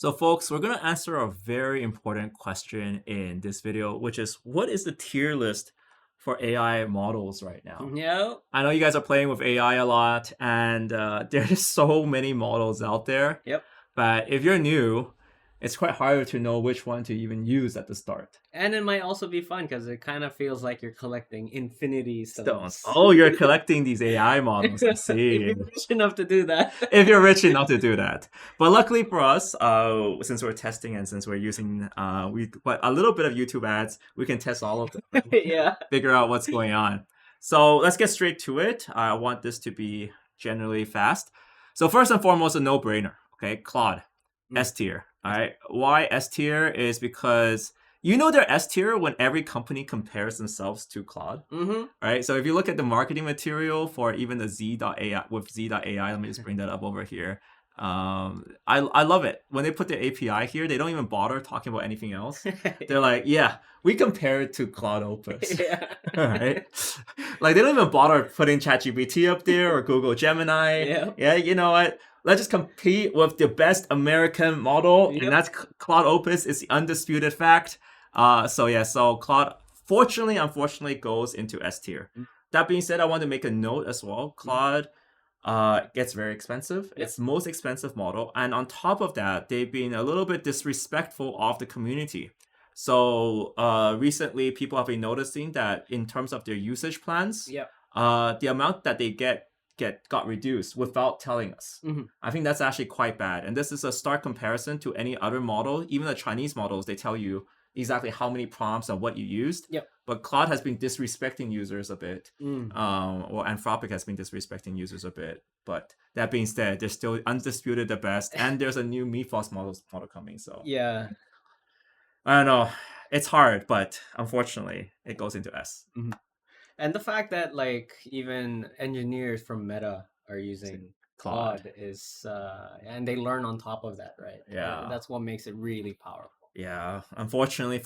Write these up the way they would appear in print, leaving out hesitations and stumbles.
So folks, we're going to answer a very important question in this video, which is what is the tier list for AI models right now? Yeah. I know you guys are playing with AI a lot and there's so many models out there, Yep. but if you're new, it's quite hard to know which one to even use at the start. And it might also be fun because it kind of feels like you're collecting infinity stones. Oh, you're collecting these AI models, I see. If you're rich enough to do that. If you're rich enough to do that. But luckily for us, since we're testing and since we're using but a little bit of YouTube ads, we can test all of them. Yeah. Figure out what's going on. So let's get straight to it. I want this to be generally fast. So first and foremost, a no-brainer. Okay, Claude, S tier. All right. Why S tier is because they're S tier when every company compares themselves to Claude. Mm-hmm. Right. So if you look at the marketing material for even the Z.AI with Z.AI, let me just bring that up over here. I love it when they put the API here. They don't even bother talking about anything else. They're like, yeah, we compare it to Claude Opus. Yeah. Right. Like they don't even bother putting ChatGPT up there or Google Gemini. Yeah. Yeah. You know what? Let's just compete with the best American model, Yep. and that's Claude Opus. Is the undisputed fact. So Claude, unfortunately, goes into S tier. That being said, I want to make a note as well. Claude gets very expensive. Yep. It's the most expensive model, and on top of that, they've been a little bit disrespectful of the community. So recently, people have been noticing that in terms of their usage plans, Yep. the amount that they got reduced without telling us. Mhm. I think that's actually quite bad. And this is a stark comparison to any other model. Even the Chinese models, they tell you exactly how many prompts and what you used. Yep. But Claude has been disrespecting users a bit. Mm. Or Anthropic has been disrespecting users a bit. But that being said, they're still undisputed the best. And there's a new Mythos model coming. So Yeah. I don't know. It's hard, but unfortunately, it goes into S. And the fact that like even engineers from Meta are using Claude is and they learn on top of that, right? Yeah. That's what makes it really powerful. Yeah, unfortunately,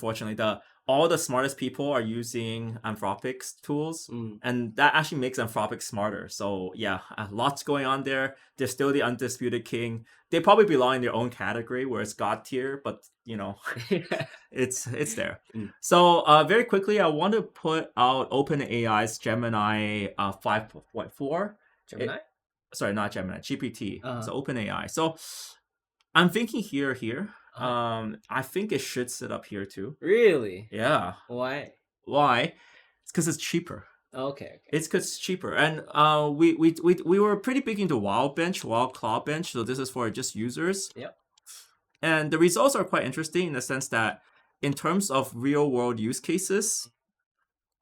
all the smartest people are using Anthropic's tools, and that actually makes Anthropic smarter. So yeah, lots going on there. They're still the undisputed king. They probably belong in their own category where it's God tier, but it's there. So very quickly, I want to put out OpenAI's Gemini 5.4. Gemini? Sorry, not Gemini, GPT. Uh-huh. So OpenAI. So I'm thinking here. I think it should sit up here too. Really? Yeah. Why? Why? It's because it's cheaper. Okay. It's because it's cheaper, and we were pretty big into WildClaw bench. So this is for just users. Yep. And the results are quite interesting in the sense that, in terms of real world use cases,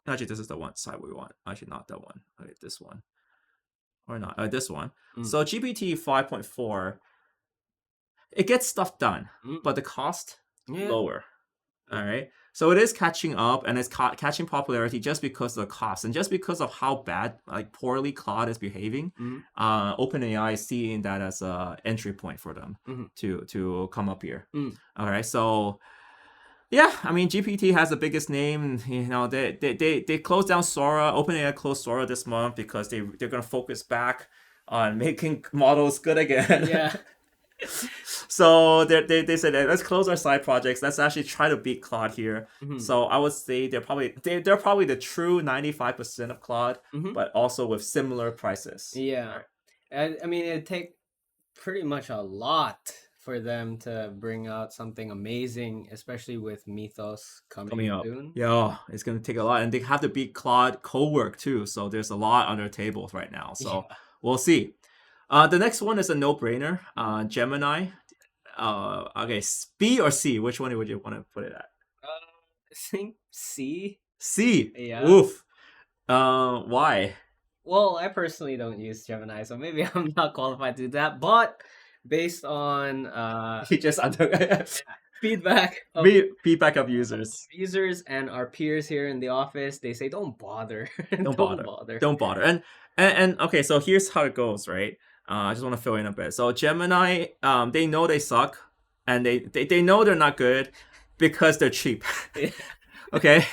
actually this is the one side we want. Actually, not that one. Okay, this one, or not this one. So GPT 5.4. It gets stuff done, but the cost lower. All right. So it is catching up, and it's catching popularity just because of the cost and just because of how bad, like poorly Claude is behaving. OpenAI is seeing that as a entry point for them to come up here. All right. So yeah, I mean GPT has the biggest name. They closed down Sora. OpenAI closed Sora this month because they're gonna focus back on making models good again. Yeah. So they said, let's close our side projects. Let's actually try to beat Claude here. So I would say they're probably the true 95% of Claude, but also with similar prices. Yeah, and I mean it'd take pretty much a lot for them to bring out something amazing, especially with Mythos coming up soon. Yeah, it's gonna take a lot, and they have to beat Claude co-work too. So there's a lot on their tables right now. So we'll see. The next one is a no-brainer. Gemini. Okay, B or C? Which one would you want to put it at? I think C. C. Yeah. Oof. Why? Well, I personally don't use Gemini, so maybe I'm not qualified to do that. But based on He just feedback of users and our peers here in the office, they say don't bother. Don't bother. And okay, so here's how it goes, right? I just want to fill in a bit. So Gemini, they know they suck, and they know they're not good because they're cheap. Okay,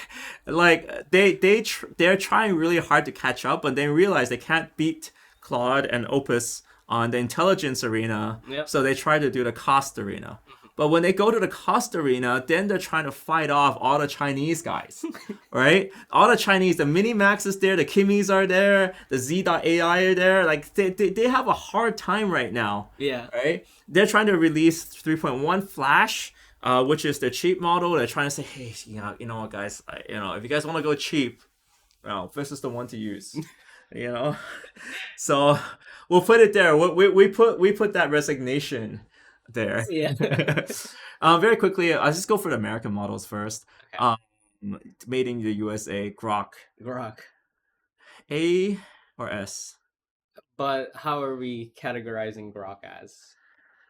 like they're trying really hard to catch up, but they realize they can't beat Claude and Opus on the intelligence arena, so they try to do the cost arena. But when they go to the cost arena, then they're trying to fight off all the Chinese guys, right? All the Chinese, the Minimax is there, the Kimis are there, the Z.AI are there. Like they have a hard time right now. Yeah. Right? They're trying to release 3.1 Flash, which is the cheap model. They're trying to say, hey, you know what, guys, if you guys want to go cheap, well, this is the one to use. So we'll put it there. We put that resignation there. Yeah. Very quickly, I'll just go for the American models first. Okay. Made in the USA, Grok. A or S? But how are we categorizing Grok as?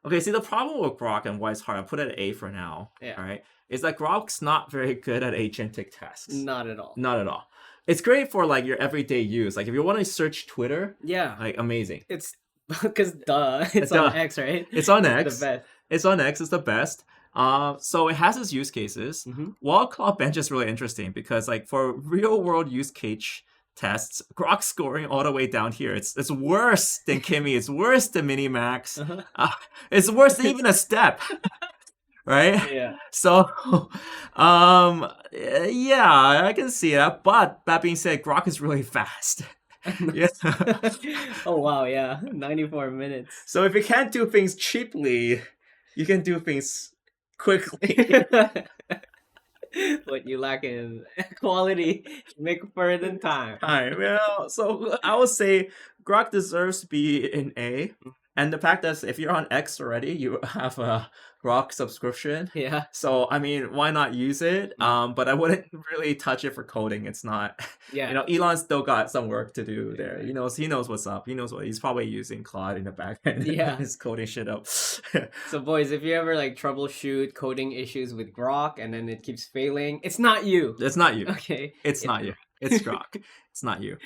Okay, see, the problem with Grok and why it's hard, I'll put it at A for now. Yeah. All right, is that Grok's not very good at agentic tasks. Not at all. Not at all. It's great for like your everyday use. Like if you want to search Twitter, Yeah. like amazing. It's because it's on X, right? It's on X. The best. It's on X. It's the best. So it has its use cases. WildClaw Bench is really interesting because like for real world use case tests, Grok scoring all the way down here. It's worse than Kimi. It's worse than Minimax. It's worse than even a step. Right? Yeah. So, yeah, I can see that. But that being said, Grok is really fast. Yeah. Oh wow, yeah, 94 minutes. So if you can't do things cheaply, you can do things quickly. What you lack in quality, make for than time. Well, so I would say Grok deserves to be in A. And the fact that if you're on X already, you have a Grok subscription. Yeah. So I mean, why not use it? But I wouldn't really touch it for coding. It's not. Yeah. Elon still got some work to do there. He knows what's up. He knows what he's probably using Claude in the back end. Yeah. He's coding shit up. So boys, if you ever like troubleshoot coding issues with Grok and then it keeps failing, it's not you. It's not you. Okay. It's not you. It's Grok. It's not you.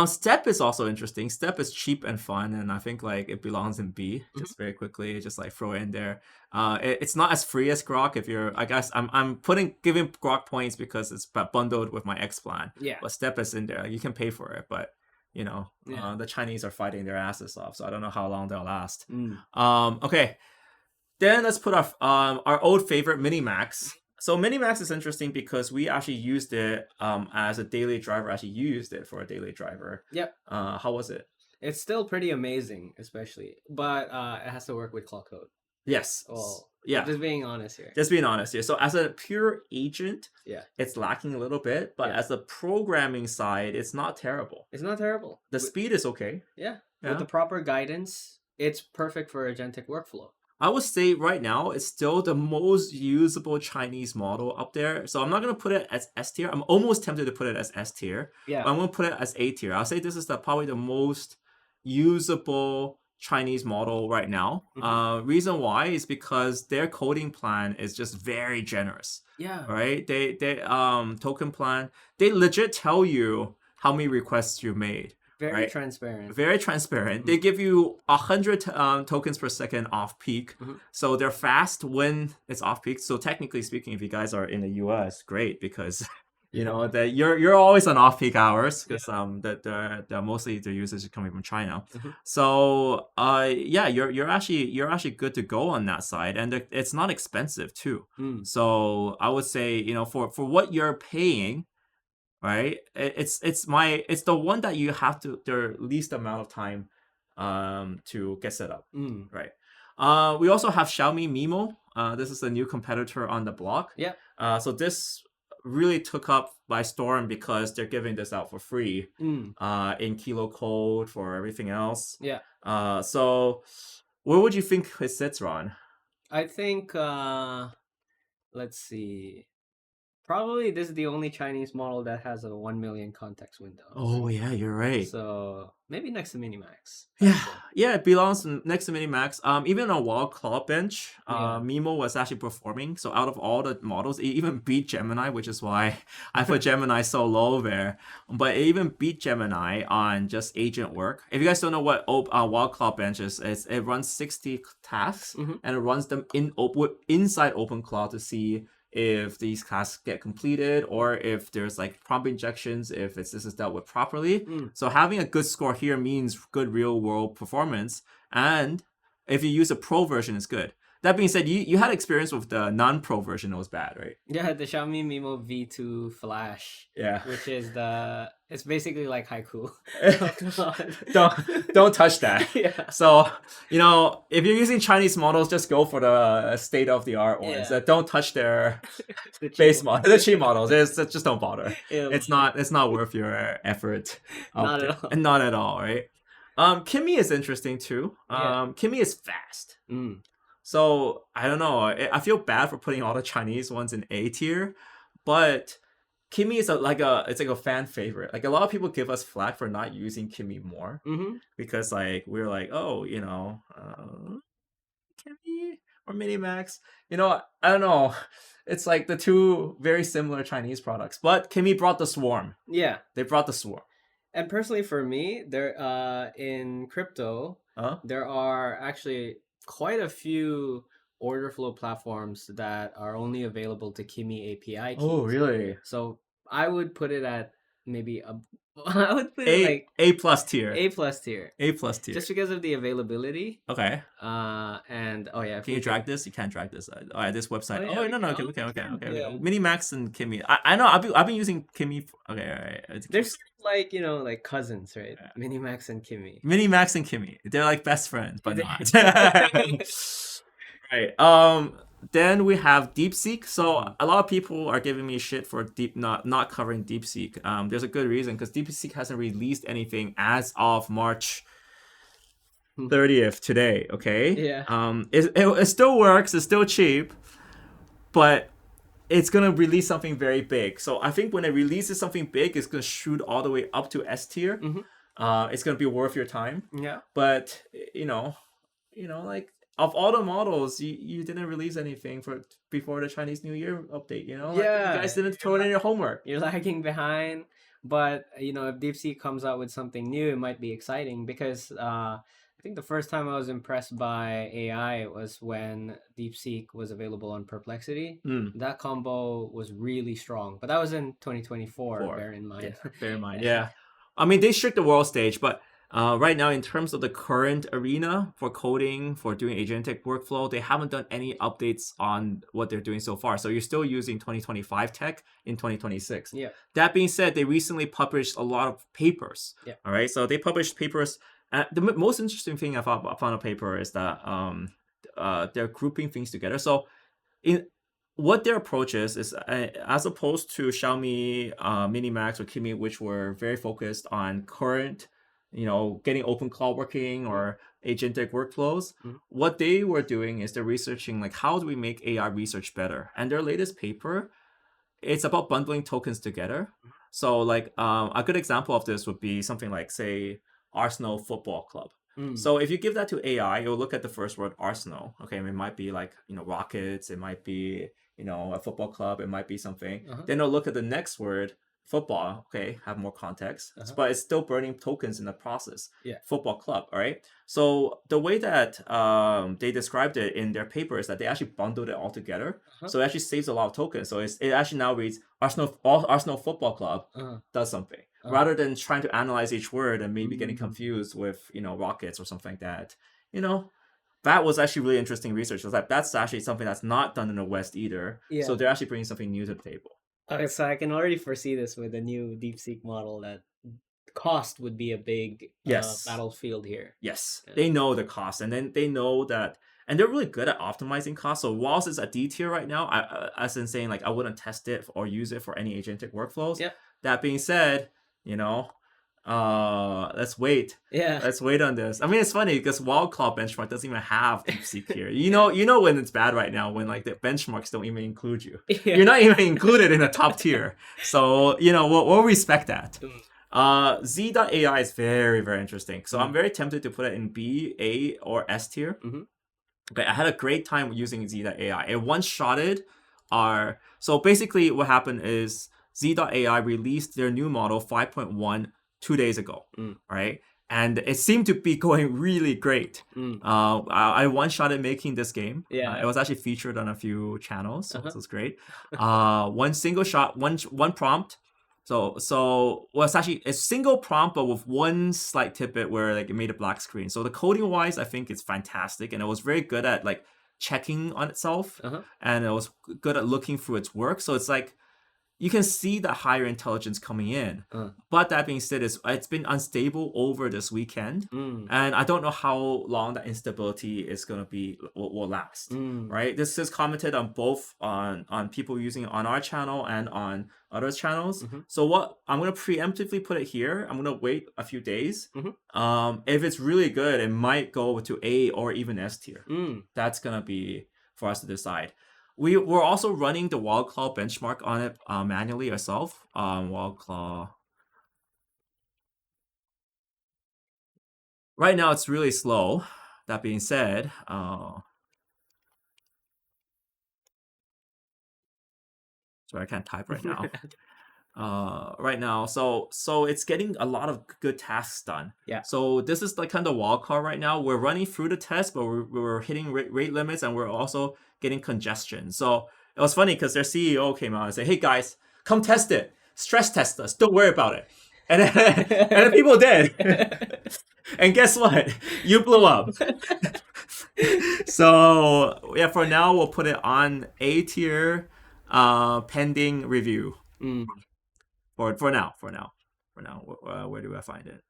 Step is also interesting. Step is cheap and fun, and I think like it belongs in B. Just very quickly, just like throw it in there. It's not as free as Grok. If you're, I guess I'm giving Grok points because it's bundled with my X plan. Yeah. But Step is in there. You can pay for it, but the Chinese are fighting their asses off, so I don't know how long they'll last. Okay. Then let's put our old favorite Minimax. So Minimax is interesting because we actually used it as a daily driver. Actually used it for a daily driver. Yep. How was it? It's still pretty amazing, especially, but it has to work with Claude Code. Yes. Well, yeah. Just being honest here. Just being honest here. So as a pure agent, yeah, it's lacking a little bit, but as a programming side, it's not terrible. It's not terrible. The speed is okay. Yeah. With the proper guidance, it's perfect for agentic workflow. I would say right now it's still the most usable Chinese model up there. So I'm not going to put it as S tier. I'm almost tempted to put it as S tier. Yeah. But I'm going to put it as A tier. I'll say this is probably the most usable Chinese model right now. Reason why is because their coding plan is just very generous. Yeah. Right? They token plan, they legit tell you how many requests you made. Very transparent. Very transparent. They give you 100 tokens per second off peak. So they're fast when it's off peak. So technically speaking, if you guys are in the US, great, because that you're always on off peak hours because that mostly the users are coming from China. So you're actually good to go on that side, and it's not expensive too. So I would say for what you're paying. Right, it's the one that you have to the least amount of time to get set up. Right. We also have Xiaomi MIMO. This is a new competitor on the block. Yeah. So this really took up by storm because they're giving this out for free in kilo code for everything else. Yeah. So where would you think it sits, Ron? I think let's see. Probably this is the only Chinese model that has a 1 million context window. Oh yeah, you're right. So maybe next to Minimax. Yeah, it belongs next to Minimax. Even on WildClaw bench, MIMO was actually performing. So out of all the models, it even beat Gemini, which is why I put Gemini so low there. But it even beat Gemini on just agent work. If you guys don't know what WildClaw bench is, it runs 60 tasks and it runs them inside OpenClaw to see if these tasks get completed or if there's like prompt injections, if this is dealt with properly. So having a good score here means good real world performance. And if you use a pro version, it's good. That being said, you had experience with the non-pro version. It was bad, right? Yeah, the Xiaomi MIMO V2 Flash, Yeah. which is it's basically like haiku. don't touch that. Yeah. So, you know, if you're using Chinese models, just go for the state of the art ones. Yeah. Don't touch their The cheap base one. model, the cheap models. Just don't bother. Yeah, It's not worth your effort. Not at all. Not at all, right? Kimi is interesting too. Yeah. Kimi is fast. Mm. So I don't know. I feel bad for putting all the Chinese ones in A tier, but Kimi is like a fan favorite. Like a lot of people give us flack for not using Kimi more because like we're like, oh, you know, Kimi or Minimax. You know, I don't know. It's like the two very similar Chinese products, but Kimi brought the swarm. Yeah. They brought the swarm. And personally, for me, there in crypto, there are actually quite a few order flow platforms that are only available to Kimi API keys. Oh, really? So I would put it at maybe I would put it like A plus tier. A plus tier. A plus tier. Just because of the availability. Okay. And oh yeah. Can you drag this? You can't drag this. All right, this website. Oh, yeah, no. okay. Yeah. Minimax and Kimi. I know. I've been using Kimi. Okay, all right. They're like, you know, like cousins, right? Yeah. Minimax and Kimi. Minimax and Kimi. They're like best friends, but not. Right. Then we have DeepSeek. So a lot of people are giving me shit for not covering DeepSeek. There's a good reason because DeepSeek hasn't released anything as of March 30th today. Okay. Yeah. It still works. It's still cheap, but it's gonna release something very big. So I think when it releases something big, it's gonna shoot all the way up to S tier. It's gonna be worth your time. Yeah. But you know, like of all the models, you didn't release anything before the Chinese New Year update. You know, yeah, like, you guys didn't throw it in your homework. You're lagging behind. But you know, if DeepSeek comes out with something new, it might be exciting because I think the first time I was impressed by AI was when DeepSeek was available on Perplexity. That combo was really strong, but that was in 2024. Bear in mind. Yeah, bear in mind. Yeah, I mean they shook the world stage, but right now in terms of the current arena for coding, for doing agentic workflow, they haven't done any updates on what they're doing so far. So you're still using 2025 tech in 2026. Yeah. That being said, they recently published a lot of papers. Yeah. All right. So they published papers. The most interesting thing I found a paper is that they're grouping things together. So in what their approach is as opposed to Xiaomi, Minimax, or Kimi, which were very focused on current, you know, getting OpenClaw working or agentic workflows. What they were doing is they're researching like how do we make AI research better. And their latest paper, it's about bundling tokens together. So like a good example of this would be something like, say, Arsenal Football Club. So if you give that to AI, it will look at the first word Arsenal. Okay, it might be like, you know, Rockets, it might be, you know, a football club, it might be something. Then it'll look at the next word, football. Okay, have more context, but it's still burning tokens in the process. Yeah. Football club, all right? So the way that they described it in their paper is that they actually bundled it all together. So it actually saves a lot of tokens. So it actually now reads Arsenal Football Club does something. Rather than trying to analyze each word and maybe getting confused with, you know, Rockets or something like that. You know, that was actually really interesting research. It's like that's actually something that's not done in the West either. Yeah. So they're actually bringing something new to the table. Okay, so I can already foresee this with the new DeepSeek model that cost would be a big battlefield here. Yes, they know the cost, and then they know that, and they're really good at optimizing cost. So whilst it's at D tier right now, as in saying like I wouldn't test it or use it for any agentic workflows. Yeah. That being said, you know, let's wait. Yeah. Let's wait on this. I mean, it's funny because WildClaw benchmark doesn't even have DeepSeek here. You know when it's bad right now, when like the benchmarks don't even include you. Yeah. You're not even included in the top tier. So, you know, we'll respect that. Z.AI is very, very interesting. So I'm very tempted to put it in B, A, or S tier. Okay, I had a great time using Z.AI. It one-shotted our... So basically what happened is Z.AI released their new model 5.1 2 days ago, right? And it seemed to be going really great. I one-shotted making this game. Yeah, it was actually featured on a few channels, so this was great. One single shot, one prompt. So well, it's actually a single prompt, but with one slight tidbit where like it made a black screen. So the coding wise, I think it's fantastic, and it was very good at like checking on itself, Uh-huh. and it was good at looking through its work. So it's like you can see the higher intelligence coming in. But that being said, it's been unstable over this weekend, and I don't know how long that instability is going to be will last. Right? This is commented on both on people using it on our channel and on others' channels. So what I'm going to preemptively put it here. I'm going to wait a few days. If it's really good, it might go to A or even S tier. That's going to be for us to decide. We're also running the WildClaw benchmark on it manually ourselves. WildClaw. Right now, it's really slow. That being said, sorry, I can't type right now. Right now, so it's getting a lot of good tasks done. Yeah. So this is like kind of WildClaw right now. We're running through the test, but we're hitting rate limits, and we're also getting congestion. So it was funny because their CEO came out and said, "Hey guys, come test it, stress test us. Don't worry about it." And then people did. And guess what? You blew up. So yeah, for now we'll put it on A tier, pending review. For now. Where do I find it?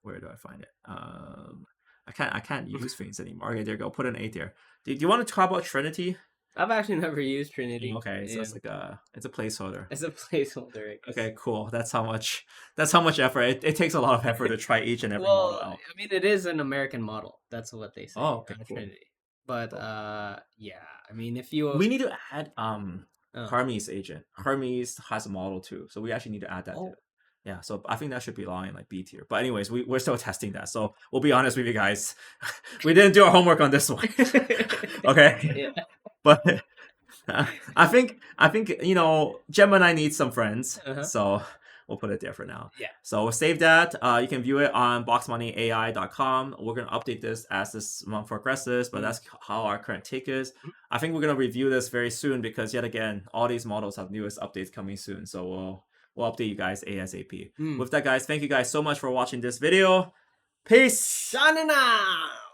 I can't use things anymore. Okay, there you go. Put an A tier. Do you want to talk about Trinity? I've actually never used Trinity. Okay, so it's like it's a placeholder. It's a placeholder. Okay, cool. That's how much effort. It takes a lot of effort to try each and every model out. I mean, it is an American model. That's what they say. Oh, okay, cool. Trinity. But yeah, I mean, if you we need to add Hermes agent. Hermes has a model too, so we actually need to add that too. Yeah, so I think that should be lying like B tier. But anyways, we're still testing that. So we'll be honest with you guys. We didn't do our homework on this one. Okay. Yeah. But I think Gemini needs some friends. So we'll put it there for now. Yeah. So we'll save that. You can view it on BoxminingAI.com. We're gonna update this as this month progresses, but that's how our current take is. I think we're gonna review this very soon because yet again, all these models have newest updates coming soon. So we'll update you guys ASAP. With that, guys, thank you guys so much for watching this video. Peace! Shanana!